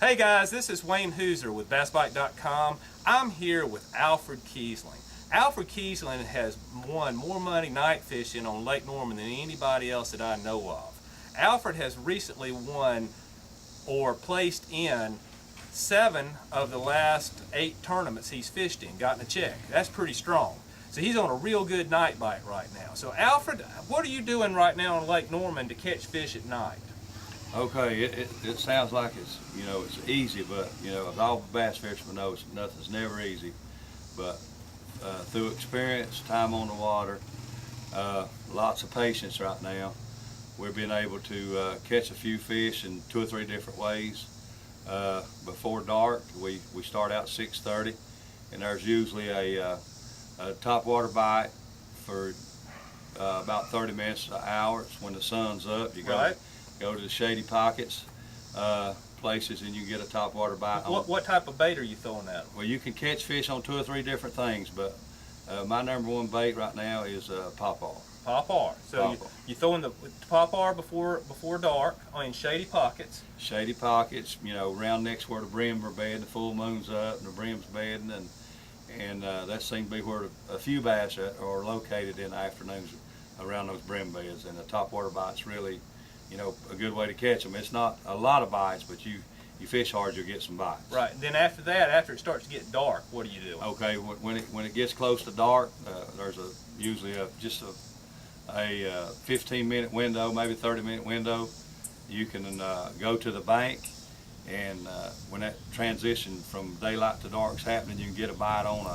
Hey guys, this is Wayne Hauser with bassbite.com. I'm here with Alfred Kiesling. Alfred Kiesling has won more money night fishing on Lake Norman than anybody else that I know of. Alfred has recently won or placed in 7 of the last 8 tournaments he's fished in, gotten a check. That's pretty strong. So he's on a real good night bite right now. So Alfred, what are you doing right now on Lake Norman to catch fish at night? Okay, it sounds like it's easy, but as all bass fishermen know, nothing's never easy. But through experience, time on the water, lots of patience right now, we've been able to catch a few fish in 2 or 3 different ways. Before dark, we start out 6:30, and there's usually a top water bite for about 30 minutes to an hour. It's when the sun's up. You go to the shady pockets, places, and you get a top water bite. What type of bait are you throwing at them? Well, you can catch fish on 2 or 3 different things, but my #1 bait right now is pop-ar. Pop-ar. So you throwing the pop-ar before dark in shady pockets. Shady pockets, around next where the brim are bedding, the full moon's up and the brim's bedding, and that seems to be where a few bass are located in the afternoons around those brim beds, and the top water bite's really a good way to catch them. It's not a lot of bites, but you fish hard, you'll get some bites. Right. And then after that, after it starts to get dark, what do you do? Okay. When it gets close to dark, there's usually just a 15-minute window, maybe 30-minute window. You can go to the bank, and when that transition from daylight to dark is happening, you can get a bite on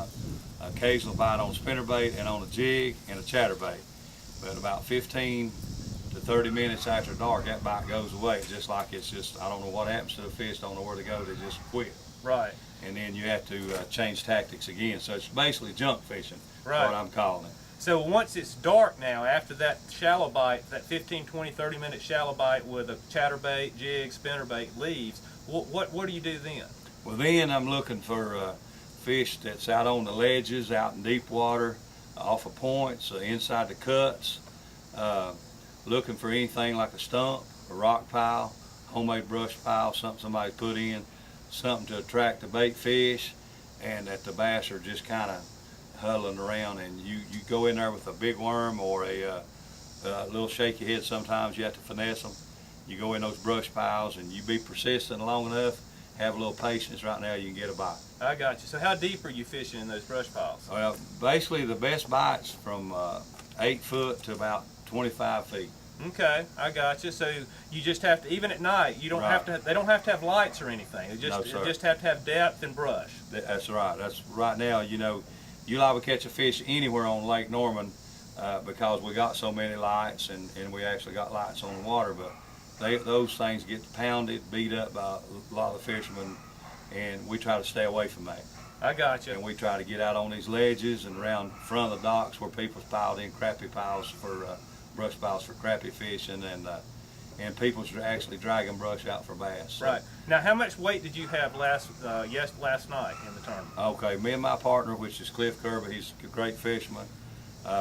an occasional bite on spinnerbait and on a jig and a chatterbait. But about 15 to 30 minutes after dark, that bite goes away. Just like I don't know what happens to the fish, don't know where to go, they just quit. Right. And then you have to change tactics again. So it's basically junk fishing, right, what I'm calling it. So once it's dark now, after that shallow bite, that 15, 20, 30-minute shallow bite with a chatterbait, jig, spinnerbait leaves, what do you do then? Well, then I'm looking for fish that's out on the ledges, out in deep water, off of points, inside the cuts. Looking for anything like a stump, a rock pile, homemade brush pile, something somebody put in, something to attract the bait fish, and that the bass are just kind of huddling around, and you go in there with a big worm or a little shaky head. Sometimes you have to finesse them. You go in those brush piles, and you be persistent long enough, have a little patience, right now you can get a bite. I got you. So how deep are you fishing in those brush piles? Well, basically the best bites from 8 foot to about 25 feet. Okay, I got you. So you just have to, even at night, you don't have to. They don't have to have lights or anything. They just have to have depth and brush. That's right. That's right now. You'll liable to catch a fish anywhere on Lake Norman because we got so many lights, and we actually got lights on the water. But those things get pounded, beat up by a lot of the fishermen, and we try to stay away from that. I got you. And we try to get out on these ledges and around front of the docks where people's piled in crappie piles for brush piles for crappie fishing, and people's actually dragging brush out for bass. So, right. Now, how much weight did you have last night in the tournament? Okay, me and my partner, which is Cliff Kirby, he's a great fisherman.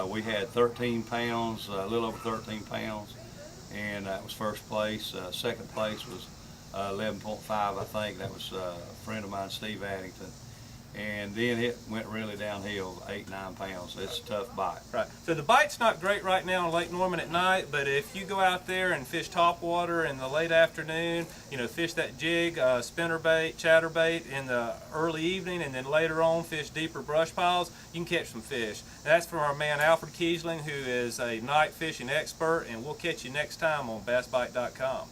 We had 13 pounds, a little over 13 pounds, and that was first place. Second place was 11.5, I think. That was a friend of mine, Steve Addington. And then it went really downhill, 8, 9 pounds. It's a tough bite. Right. So the bite's not great right now on Lake Norman at night, but if you go out there and fish topwater in the late afternoon, fish that jig, spinnerbait, chatterbait in the early evening, and then later on fish deeper brush piles, you can catch some fish. And that's from our man Alfred Kiesling, who is a night fishing expert, and we'll catch you next time on bassbite.com.